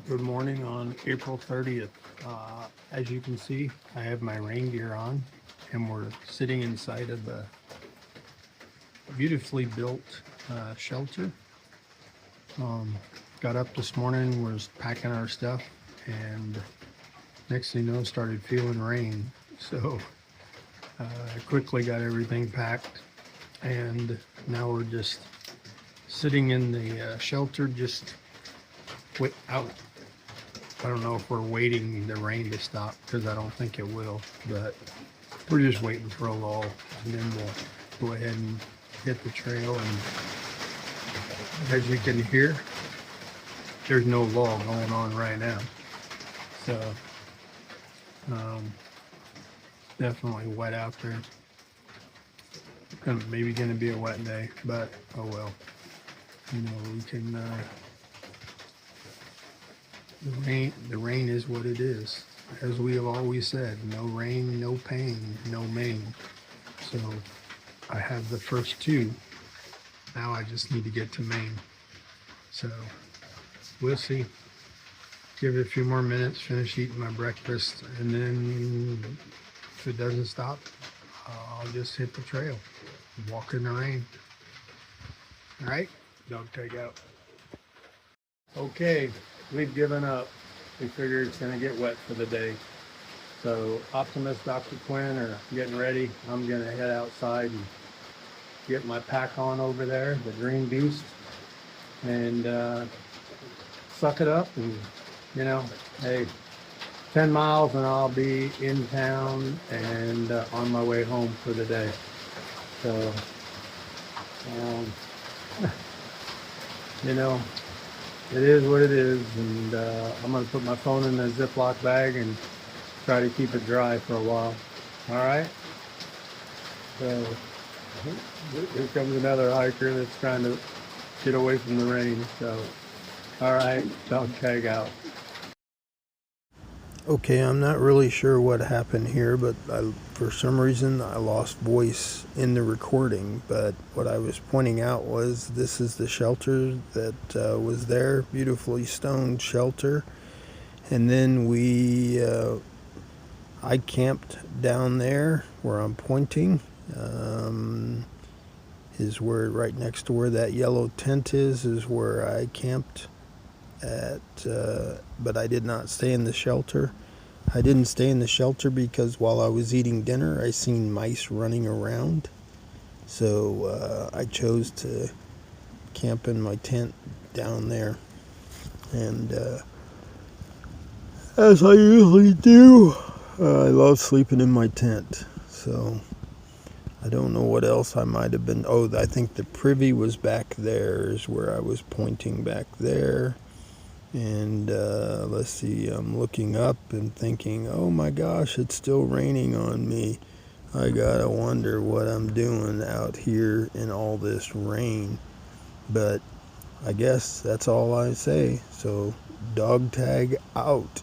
Good morning on April 30th. As you can see, I have my rain gear on and we're sitting inside of a beautifully built shelter. Got up this morning, was packing our stuff, and next thing you know, started feeling rain. So I quickly got everything packed, and now we're just sitting in the shelter, just out. I don't know if we're waiting the rain to stop, because I don't think it will, but we're just waiting for a lull, and then we'll go ahead and hit the trail. And as you can hear, there's no lull going on right now. So definitely wet out there. Maybe gonna be a wet day, but oh well. You know, we can the rain is what it is. As we have always said, no rain, no pain, no Maine. So I have the first two. Now I just need to get to Maine. So we'll see. Give it a few more minutes, finish eating my breakfast, and then if it doesn't stop, I'll just hit the trail, walk in the rain. All right, dog tag out. Okay, we've given up. We figure it's gonna get wet for the day. So Optimus, Dr. Quinn are getting ready. I'm gonna head outside and get my pack on over there, the Green Beast, and suck it up. And you know, hey, 10 miles and I'll be in town and on my way home for the day. So, you know, it is what it is, and I'm going to put my phone in a Ziploc bag and try to keep it dry for a while. All right? So, here comes another hiker that's trying to get away from the rain. So, all right, dog tag out. Okay, I'm not really sure what happened here, but for some reason I lost voice in the recording. But what I was pointing out was this is the shelter that was there, beautifully stoned shelter. And then I camped down there where I'm pointing. Is where right next to where that yellow tent is where I camped at, but I did not stay in the shelter. I didn't stay in the shelter because while I was eating dinner, I seen mice running around. So I chose to camp in my tent down there. And as I usually do, I love sleeping in my tent. So I don't know what else I might have been. Oh, I think the privy was back there, is where I was pointing back there. And let's see, I'm looking up and thinking, oh my gosh, it's still raining on me. I gotta wonder what I'm doing out here in all this rain. But I guess that's all I say. So dog tag out.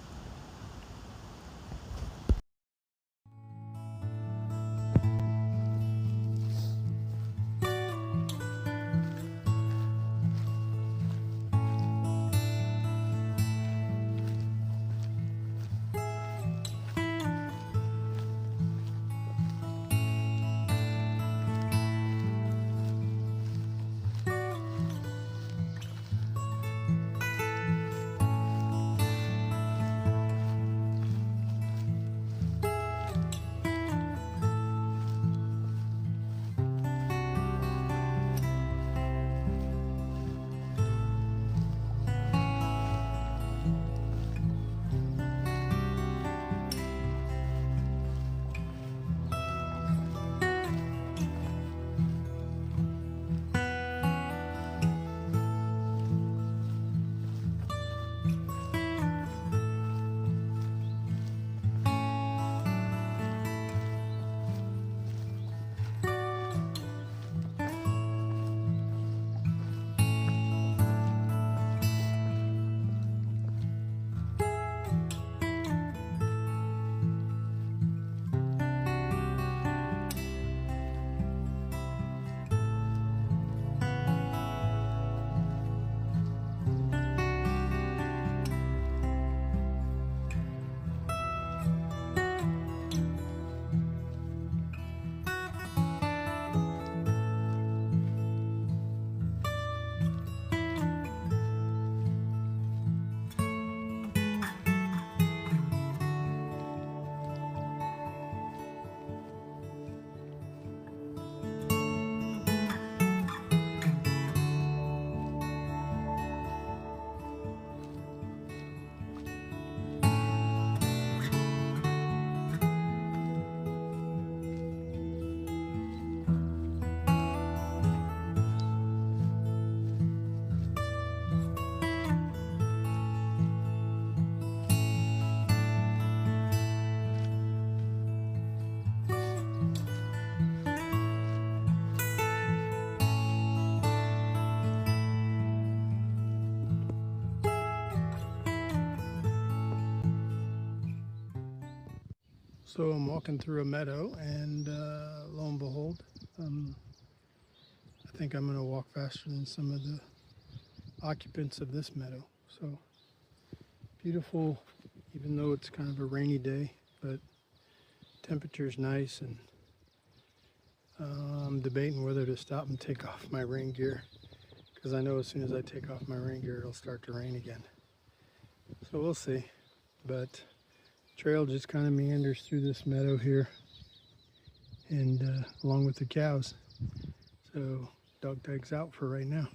So I'm walking through a meadow, and lo and behold, I think I'm going to walk faster than some of the occupants of this meadow. So beautiful, even though it's kind of a rainy day, but temperature's nice, and I'm debating whether to stop and take off my rain gear, because I know as soon as I take off my rain gear, it'll start to rain again. So we'll see. But trail just kind of meanders through this meadow here, and along with the cows. So DogTag's out for right now.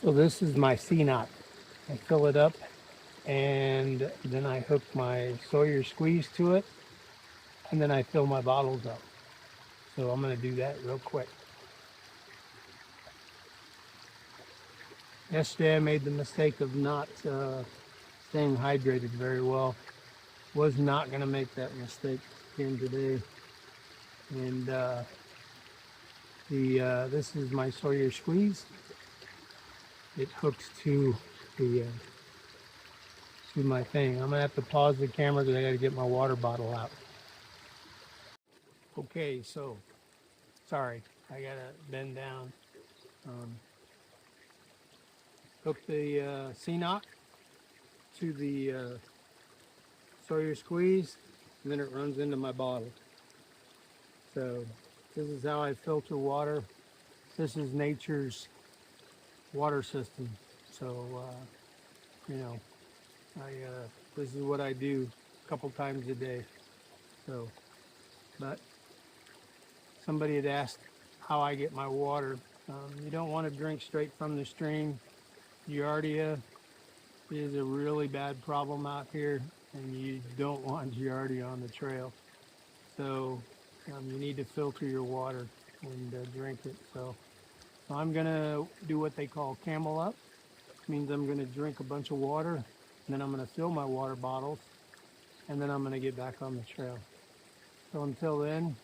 So this is my C knot. I fill it up and then I hook my Sawyer squeeze to it, and then I fill my bottles up. So I'm going to do that real quick. Yesterday I made the mistake of not staying hydrated very well. Was not going to make that mistake again today. And this is my Sawyer squeeze. It hooks to the to my thing. I'm gonna have to pause the camera because I got to get my water bottle out. Okay, so sorry, I gotta bend down. Hook the C-knot to the Sawyer squeeze, and then it runs into my bottle. So this is how I filter water. This is nature's water system. So you know, this is what I do a couple times a day. So, but somebody had asked how I get my water. You don't want to drink straight from the stream. Giardia is a really bad problem out here, and you don't want Giardia on the trail. So you need to filter your water and drink it. So I'm gonna do what they call camel up. Means I'm gonna drink a bunch of water, and then I'm gonna fill my water bottles, and then I'm gonna get back on the trail. So until then,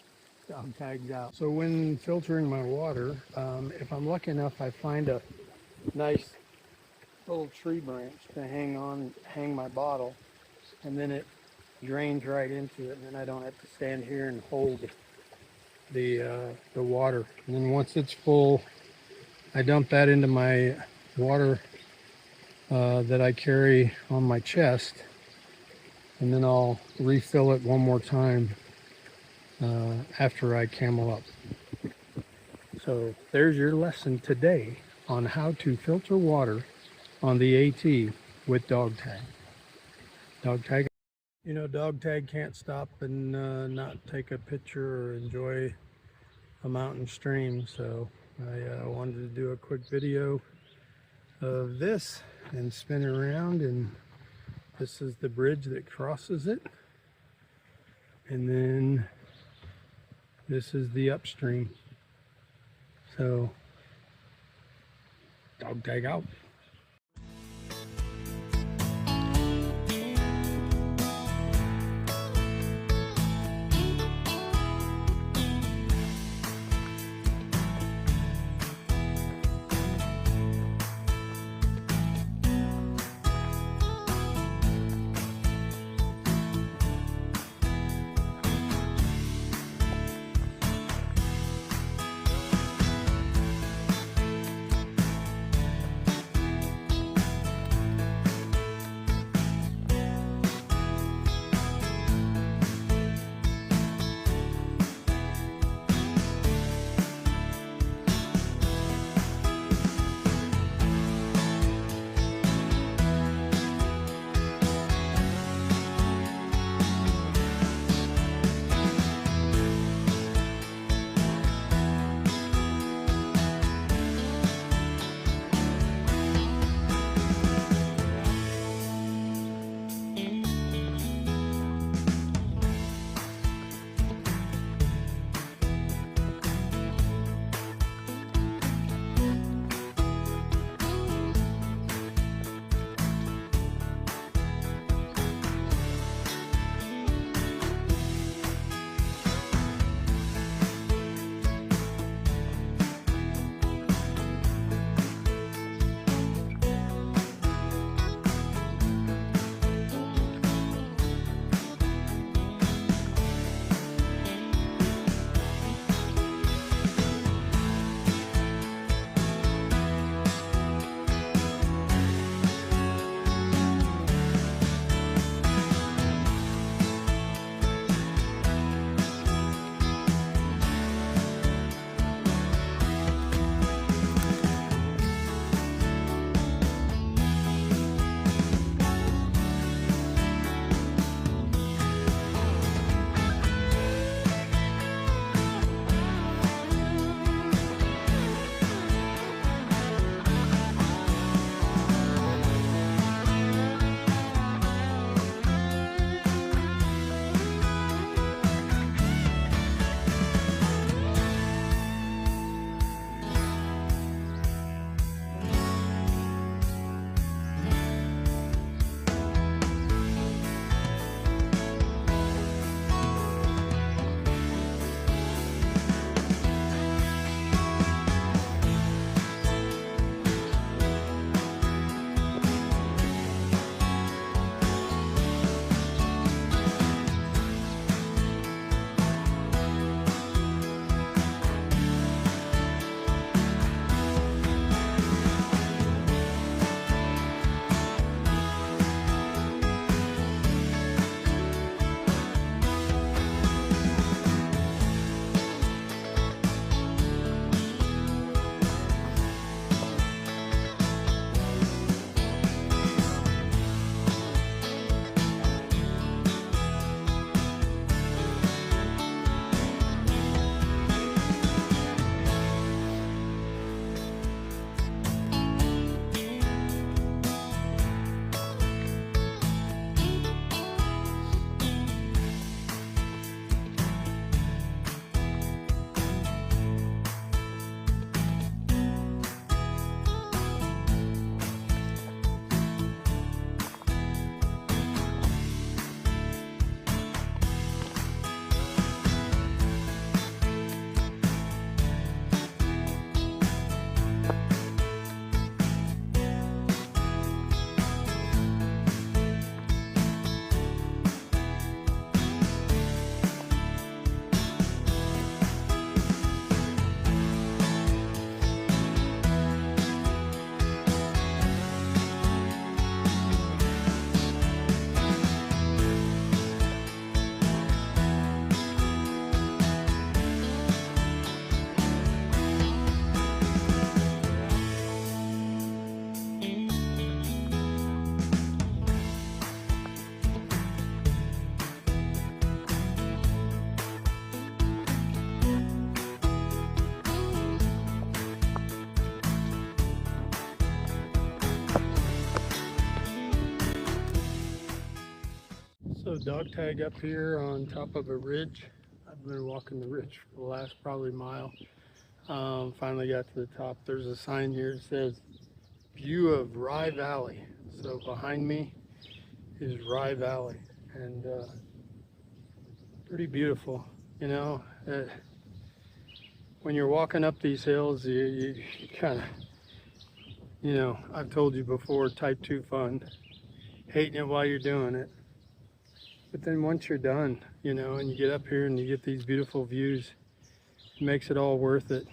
DogTag's out. So when filtering my water, if I'm lucky enough, I find a nice little tree branch to hang my bottle, and then it drains right into it, and then I don't have to stand here and hold the water. And then once it's full, I dump that into my water that I carry on my chest, and then I'll refill it one more time after I camel up. So there's your lesson today on how to filter water on the AT with DogTag. DogTag, you know, DogTag can't stop and not take a picture or enjoy a mountain stream, so I wanted to do a quick video of this and spin it around, and this is the bridge that crosses it, and then this is the upstream. So DogTag out. So dog tag up here on top of a ridge. I've been walking the ridge for the last probably mile. Finally got to the top. There's a sign here that says view of Rye Valley. So behind me is Rye Valley, and pretty beautiful. You know, when you're walking up these hills, you kind of, you know, I've told you before, type 2 fun, hating it while you're doing it. But then once you're done, you know, and you get up here and you get these beautiful views, it makes it all worth it.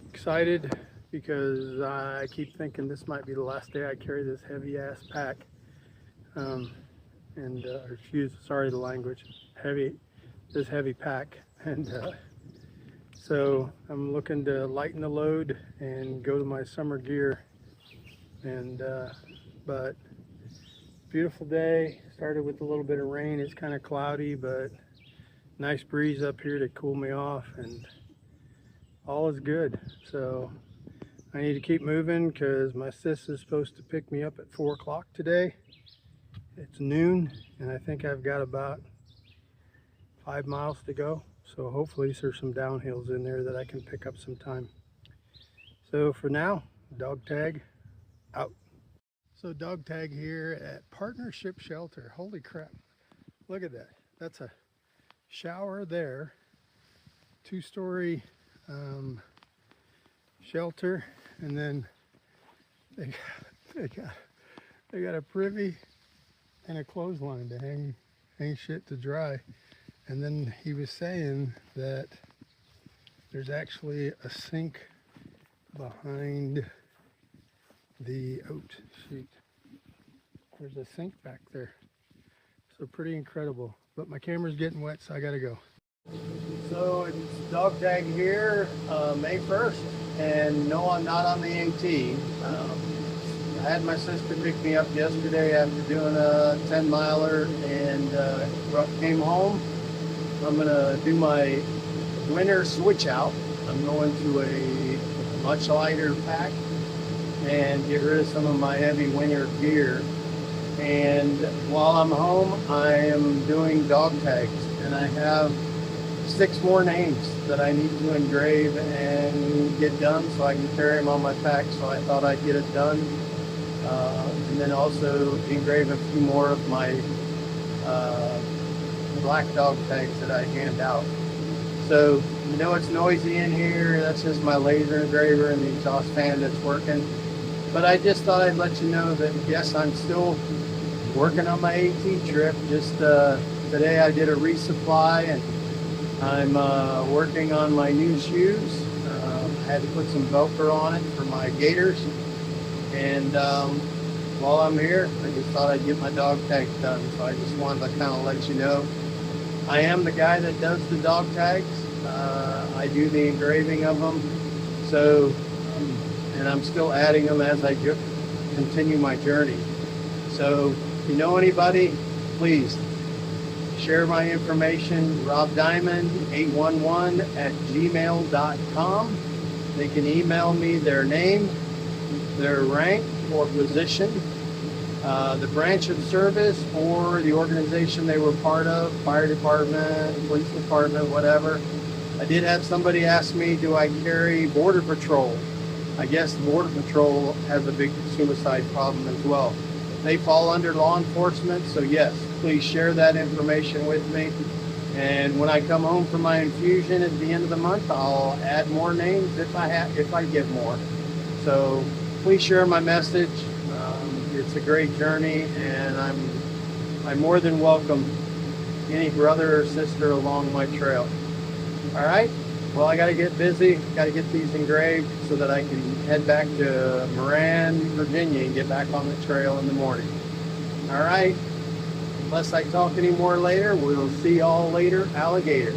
Excited because I keep thinking this might be the last day I carry this heavy ass pack. Sorry the language, this heavy pack. And so I'm looking to lighten the load and go to my summer gear. And but beautiful day. Started with a little bit of rain. It's kind of cloudy, but nice breeze up here to cool me off, and all is good. So I need to keep moving because my sis is supposed to pick me up at 4 o'clock today. It's noon, and I think I've got about 5 miles to go. So hopefully there's some downhills in there that I can pick up some time. So for now, dog tag out. So dog tag here at Partnership Shelter. Holy crap, look at that. That's a shower there, 2-story shelter, and then they got a privy and a clothesline to hang shit to dry. And then he was saying that there's actually a sink behind the shoot. There's a sink back there. So pretty incredible. But my camera's getting wet, so I gotta go. So it's dog tag here, May 1st, and no, I'm not on the AT. I had my sister pick me up yesterday after doing a 10-miler, and came home. I'm gonna do my winter switch out. I'm going to a much lighter pack and get rid of some of my heavy winter gear. And while I'm home, I am doing dog tags, and I have 6 more names that I need to engrave and get done so I can carry them on my pack. So I thought I'd get it done, and then also engrave a few more of my black dog tags that I hand out. So you know it's noisy in here. That's just my laser engraver and the exhaust fan that's working. But I just thought I'd let you know that yes, I'm still working on my AT trip. Just today I did a resupply, and I'm working on my new shoes. I had to put some Velcro on it for my gaiters. And while I'm here, I just thought I'd get my dog tags done. So I just wanted to kind of let you know. I am the guy that does the dog tags. I do the engraving of them. So, and I'm still adding them as I continue my journey. So if you know anybody, please share my information, robdiamond811@gmail.com. They can email me their name, their rank or position, the branch of service or the organization they were part of, fire department, police department, whatever. I did have somebody ask me, do I carry Border Patrol? I guess the Border Patrol has a big suicide problem as well. They fall under law enforcement, so yes, please share that information with me. And when I come home from my infusion at the end of the month, I'll add more names if I get more. So please share my message. It's a great journey, and I more than welcome any brother or sister along my trail. All right. Well, I got to get busy. Got to get these engraved so that I can head back to Moran, Virginia, and get back on the trail in the morning. All right. Unless I talk any more later, we'll see y'all later, alligators.